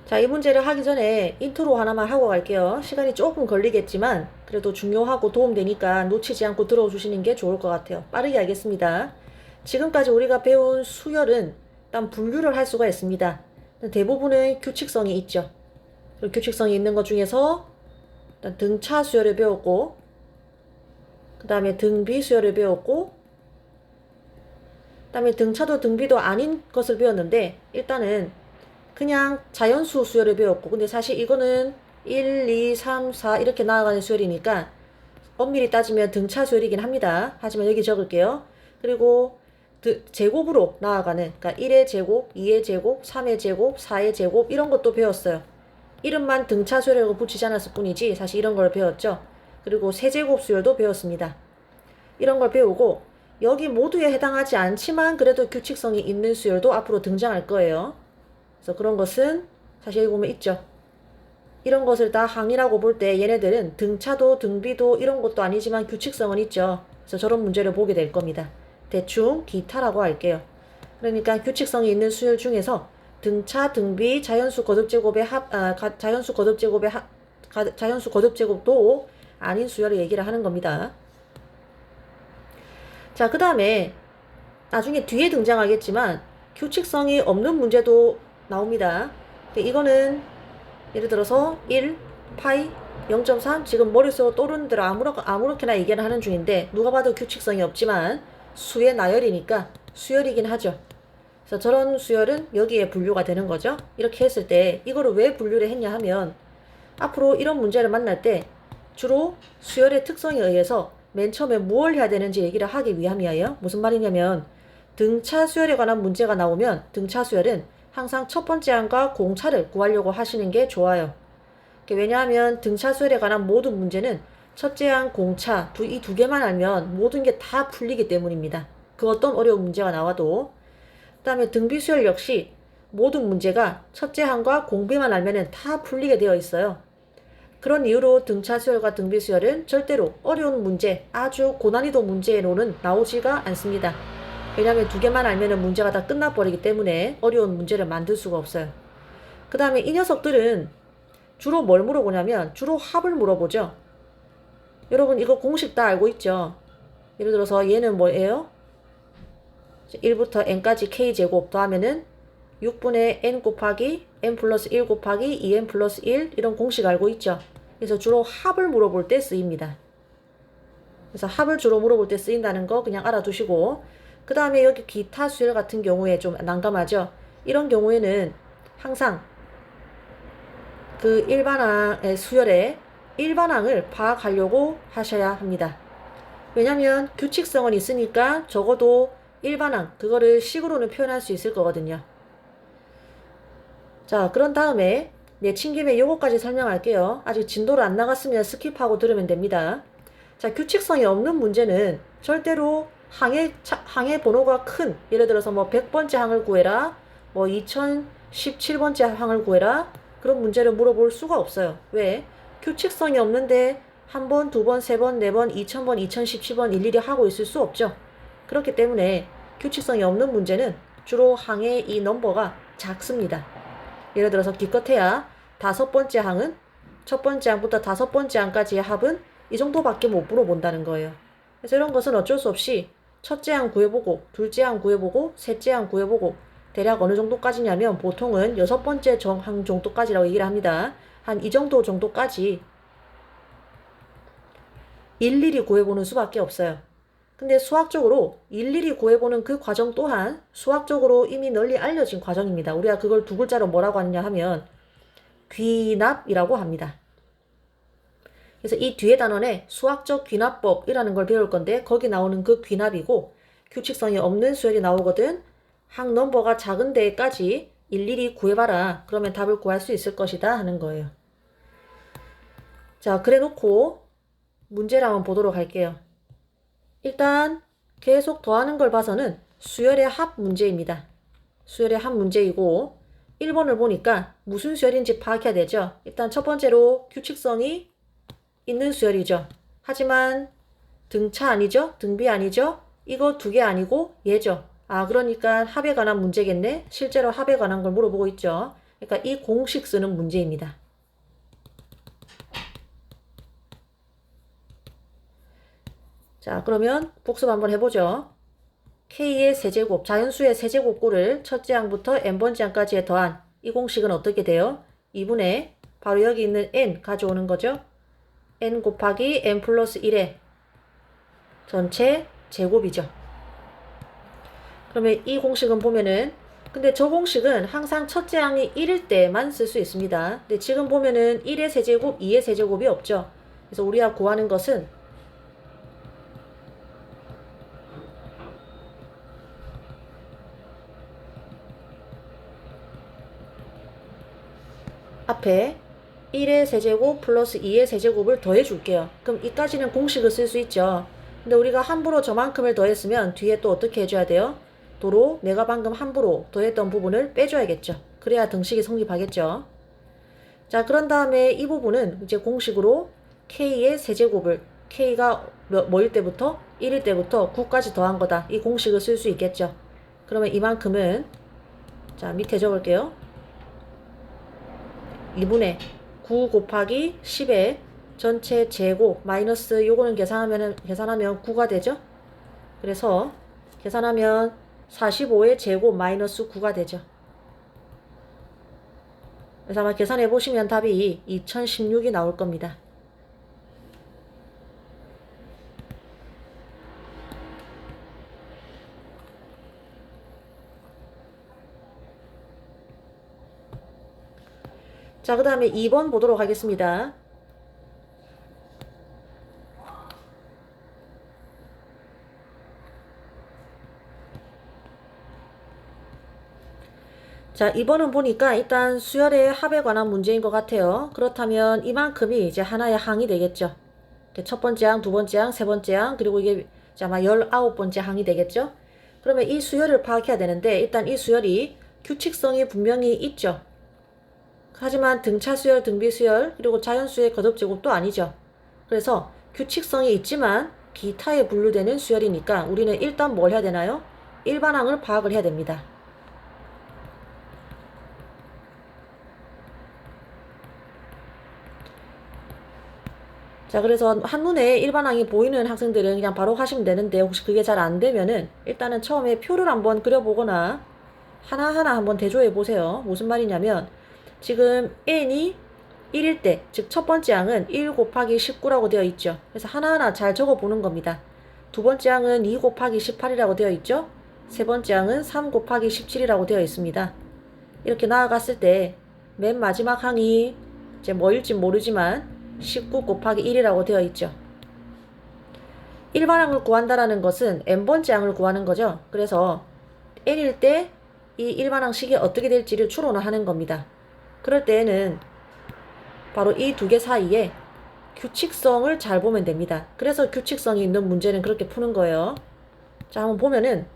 자, 이 문제를 하기 전에 인트로 하나만 하고 갈게요. 시간이 조금 걸리겠지만 그래도 중요하고 도움되니까 놓치지 않고 들어주시는 게 좋을 것 같아요. 빠르게 하겠습니다. 지금까지 우리가 배운 수열은 일단 분류를 할 수가 있습니다. 대부분은 규칙성이 있죠. 규칙성이 있는 것 중에서 일단 등차 수열을 배웠고, 그 다음에 등비 수열을 배웠고, 그 다음에 등차도 등비도 아닌 것을 배웠는데 일단은 그냥 자연수 수열을 배웠고, 근데 사실 이거는 1, 2, 3, 4 이렇게 나아가는 수열이니까 엄밀히 따지면 등차 수열이긴 합니다. 하지만 여기 적을게요. 그리고 제곱으로 나아가는, 그러니까 1의 제곱, 2의 제곱, 3의 제곱, 4의 제곱 이런 것도 배웠어요. 이름만 등차 수열이라고 붙이지 않았을 뿐이지 사실 이런 걸 배웠죠. 그리고 세제곱 수열도 배웠습니다. 이런 걸 배우고 여기 모두에 해당하지 않지만 그래도 규칙성이 있는 수열도 앞으로 등장할 거예요. 그래서 그런 것은 사실 여기 보면 있죠. 이런 것을 다 항이라고 볼 때 얘네들은 등차도 등비도 이런 것도 아니지만 규칙성은 있죠. 그래서 저런 문제를 보게 될 겁니다. 대충 기타라고 할게요. 그러니까 규칙성이 있는 수열 중에서 등차, 등비, 자연수 거듭제곱의 자연수 거듭제곱도 아닌 수열을 얘기를 하는 겁니다. 자, 그 다음에 나중에 뒤에 등장하겠지만 규칙성이 없는 문제도 나옵니다. 이거는 예를 들어서 1, 파이, 0.3 지금 머릿속으로 떠오르는 대로 아무렇게나 얘기를 하는 중인데 누가 봐도 규칙성이 없지만 수의 나열이니까 수열이긴 하죠. 그래서 저런 수열은 여기에 분류가 되는 거죠. 이렇게 했을 때 이거를 왜 분류를 했냐 하면 앞으로 이런 문제를 만날 때 주로 수열의 특성에 의해서 맨 처음에 무엇을 해야 되는지 얘기를 하기 위함이에요. 무슨 말이냐면 등차 수열에 관한 문제가 나오면 등차 수열은 항상 첫 번째 항과 공차를 구하려고 하시는 게 좋아요. 왜냐하면 등차 수열에 관한 모든 문제는 첫째 항, 공차 이 두 개만 알면 모든 게 다 풀리기 때문입니다. 그 어떤 어려운 문제가 나와도. 그 다음에 등비 수열 역시 모든 문제가 첫째 항과 공비만 알면 다 풀리게 되어 있어요. 그런 이유로 등차 수열과 등비 수열은 절대로 어려운 문제, 아주 고난이도 문제로는 나오지가 않습니다. 왜냐하면 두 개만 알면 문제가 다 끝나버리기 때문에 어려운 문제를 만들 수가 없어요. 그 다음에 이 녀석들은 주로 뭘 물어보냐면 주로 합을 물어보죠. 여러분 이거 공식 다 알고 있죠? 예를 들어서 얘는 뭐예요? 1부터 n까지 k제곱 더하면은 6분의 n 곱하기 n 플러스 1 곱하기 2n 플러스 1 이런 공식 알고 있죠? 그래서 주로 합을 물어볼 때 쓰입니다. 그래서 합을 주로 물어볼 때 쓰인다는 거 그냥 알아두시고, 그 다음에 여기 기타 수열 같은 경우에 좀 난감하죠? 이런 경우에는 항상 그 일반항의 수열의 일반항을 파악하려고 하셔야 합니다. 왜냐면 규칙성은 있으니까 적어도 일반항 그거를 식으로는 표현할 수 있을 거거든요. 자, 그런 다음에 내친 김에 요거까지 설명할게요. 아직 진도를 안 나갔으면 스킵하고 들으면 됩니다. 자, 규칙성이 없는 문제는 절대로 항의 번호가 큰, 예를 들어서 뭐 100번째 항을 구해라, 뭐 2017번째 항을 구해라, 그런 문제를 물어볼 수가 없어요. 왜? 규칙성이 없는데 한 번, 두 번, 세 번, 네 번, 2000번, 2017번 일일이 하고 있을 수 없죠. 그렇기 때문에 규칙성이 없는 문제는 주로 항의 이 넘버가 작습니다. 예를 들어서 기껏해야 5번째 항은 첫 번째 항부터 5번째 항까지의 합은 이 정도밖에 못 물어본다는 거예요. 그래서 이런 것은 어쩔 수 없이 첫째 항 구해보고, 둘째 항 구해보고, 셋째 항 구해보고, 대략 어느 정도까지냐면 보통은 6번째 항 정도까지라고 얘기를 합니다. 한 이 정도 정도까지 일일이 구해보는 수밖에 없어요. 근데 수학적으로 일일이 구해보는 그 과정 또한 수학적으로 이미 널리 알려진 과정입니다. 우리가 그걸 두 글자로 뭐라고 하느냐 하면 귀납이라고 합니다. 그래서 이 뒤에 단원에 수학적 귀납법이라는 걸 배울 건데 거기 나오는 그 귀납이고, 규칙성이 없는 수열이 나오거든 항 넘버가 작은 데까지 일일이 구해봐라. 그러면 답을 구할 수 있을 것이다 하는 거예요. 자, 그래 놓고 문제를 한번 보도록 할게요. 일단 계속 더하는 걸 봐서는 수열의 합 문제입니다. 수열의 합 문제이고 1번을 보니까 무슨 수열인지 파악해야 되죠. 일단 첫 번째로 규칙성이 있는 수열이죠. 하지만 등차 아니죠? 등비 아니죠? 이거 두 개 아니고 얘죠. 아, 그러니까 합에 관한 문제겠네. 실제로 합에 관한 걸 물어보고 있죠. 그러니까 이 공식 쓰는 문제입니다. 자, 그러면 복습 한번 해보죠. K의 세제곱, 자연수의 세제곱꼴을 첫째 항부터 n번째 항까지에 더한 이 공식은 어떻게 돼요? 2분의 바로 여기 있는 n 가져오는 거죠. n 곱하기 n 플러스 1의 전체 제곱이죠. 그러면 이 공식은 보면은 근데 저 공식은 항상 첫째 항이 1일 때만 쓸 수 있습니다. 근데 지금 보면은 1의 세제곱, 2의 세제곱이 없죠. 그래서 우리가 구하는 것은 앞에 1의 세제곱 플러스 2의 세제곱을 더해 줄게요. 그럼 이까지는 공식을 쓸 수 있죠. 근데 우리가 함부로 저만큼을 더했으면 뒤에 또 어떻게 해줘야 돼요? 도로 내가 방금 함부로 더했던 부분을 빼줘야겠죠. 그래야 등식이 성립하겠죠. 자, 그런 다음에 이 부분은 이제 공식으로 K의 세제곱을 K가 뭐일 때부터? 1일 때부터 9까지 더한 거다. 이 공식을 쓸 수 있겠죠. 그러면 이만큼은 자, 밑에 적을게요. 2분의 9 곱하기 10의 전체 제곱 마이너스 요거는 계산하면 9가 되죠. 그래서 계산하면 45의 제곱 마이너스 9가 되죠. 그래서 아마 계산해 보시면 답이 2016이 나올 겁니다. 자, 그 다음에 2번 보도록 하겠습니다. 자, 2번은 보니까 일단 수열의 합에 관한 문제인 것 같아요. 그렇다면 이만큼이 이제 하나의 항이 되겠죠. 첫 번째 항, 두 번째 항, 세 번째 항, 그리고 이게 아마 19번째 항이 되겠죠. 그러면 이 수열을 파악해야 되는데 일단 이 수열이 규칙성이 분명히 있죠. 하지만 등차수열, 등비수열, 그리고 자연수의 거듭제곱도 아니죠. 그래서 규칙성이 있지만 기타에 분류되는 수열이니까 우리는 일단 뭘 해야 되나요? 일반항을 파악을 해야 됩니다. 자, 그래서 한눈에 일반항이 보이는 학생들은 그냥 바로 하시면 되는데 혹시 그게 잘 안 되면은 일단은 처음에 표를 한번 그려보거나 하나하나 한번 대조해 보세요. 무슨 말이냐면 지금 n이 1일 때, 즉 첫 번째 항은 1 곱하기 19라고 되어 있죠. 그래서 하나하나 잘 적어 보는 겁니다. 두 번째 항은 2 곱하기 18이라고 되어 있죠. 세 번째 항은 3 곱하기 17이라고 되어 있습니다. 이렇게 나아갔을 때 맨 마지막 항이 이제 뭐일지 모르지만 19 곱하기 1이라고 되어 있죠. 일반항을 구한다라는 것은 n번째 항을 구하는 거죠. 그래서 n일 때 이 일반항식이 어떻게 될지를 추론을 하는 겁니다. 그럴 때에는 바로 이 두 개 사이에 규칙성을 잘 보면 됩니다. 그래서 규칙성이 있는 문제는 그렇게 푸는 거예요. 자, 한번 보면은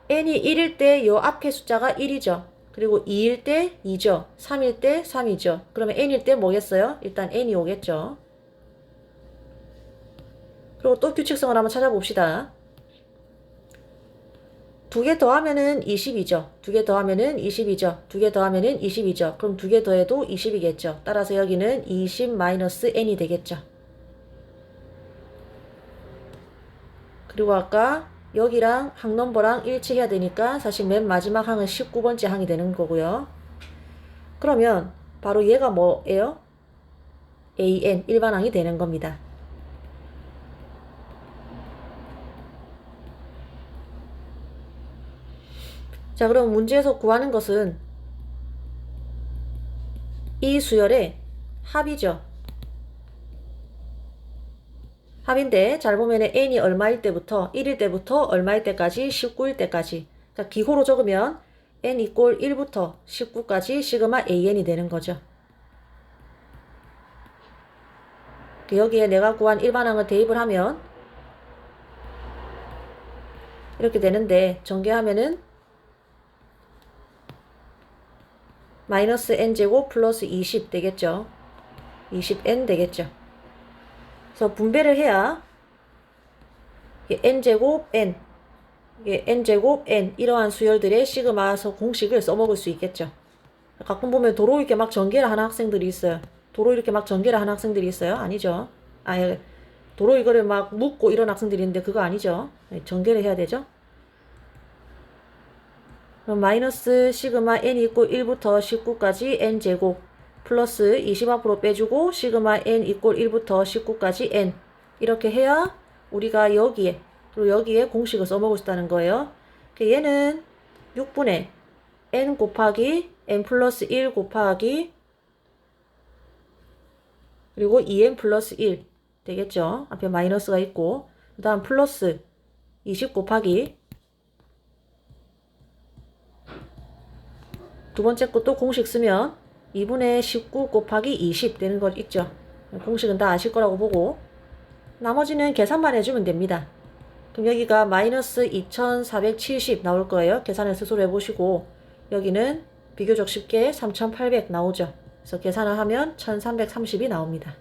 n이 1일 때 요 앞에 숫자가 1이죠. 그리고 2일 때 2죠. 3일 때 3이죠. 그러면 n일 때 뭐겠어요? 일단 n이 오겠죠. 그리고 또 규칙성을 한번 찾아봅시다. 두 개 더하면은 20이죠. 두 개 더하면은 20이죠. 두 개 더하면은 20이죠. 그럼 두 개 더해도 20이겠죠. 따라서 여기는 20-n이 되겠죠. 그리고 아까 여기랑 항 넘버랑 일치해야 되니까 사실 맨 마지막 항은 19번째 항이 되는 거고요. 그러면 바로 얘가 뭐예요? AN 일반항이 되는 겁니다. 자, 그럼 문제에서 구하는 것은 이 수열의 합이죠. 합인데 잘 보면 n이 얼마일 때부터 1일 때부터 얼마일 때까지 19일 때까지 그러니까 기호로 적으면 n 이꼴 1부터 19까지 시그마 an이 되는 거죠. 여기에 내가 구한 일반항을 대입을 하면 이렇게 되는데 전개하면은 마이너스 n제곱 플러스 20 되겠죠. 20n 되겠죠. 그래서 분배를 해야 n제곱 n, n제곱 n 이러한 수열들의 시그마서 공식을 써먹을 수 있겠죠. 가끔 보면 도로 이렇게 막 전개를 하는 학생들이 있어요. 도로 이렇게 막 전개를 하는 학생들이 있어요. 아니죠. 아예 도로 이거를 막 묶고 이런 학생들이 있는데 그거 아니죠. 전개를 해야 되죠. 그럼 마이너스 시그마 n 이꼴 1부터 19까지 n제곱 플러스 20 앞으로 빼주고 시그마 n 이꼴 1부터 19까지 n 이렇게 해야 우리가 여기에 그리고 여기에 공식을 써먹을 수 있다는 거예요. 얘는 6분의 n 곱하기 n 플러스 1 곱하기 그리고 2n 플러스 1 되겠죠. 앞에 마이너스가 있고 그 다음 플러스 20 곱하기 두 번째 것도 공식 쓰면 2분의 19 곱하기 20 되는 거 있죠. 공식은 다 아실 거라고 보고 나머지는 계산만 해주면 됩니다. 그럼 여기가 마이너스 2470 나올 거예요. 계산을 스스로 해보시고 여기는 비교적 쉽게 3800 나오죠. 그래서 계산을 하면 1330이 나옵니다.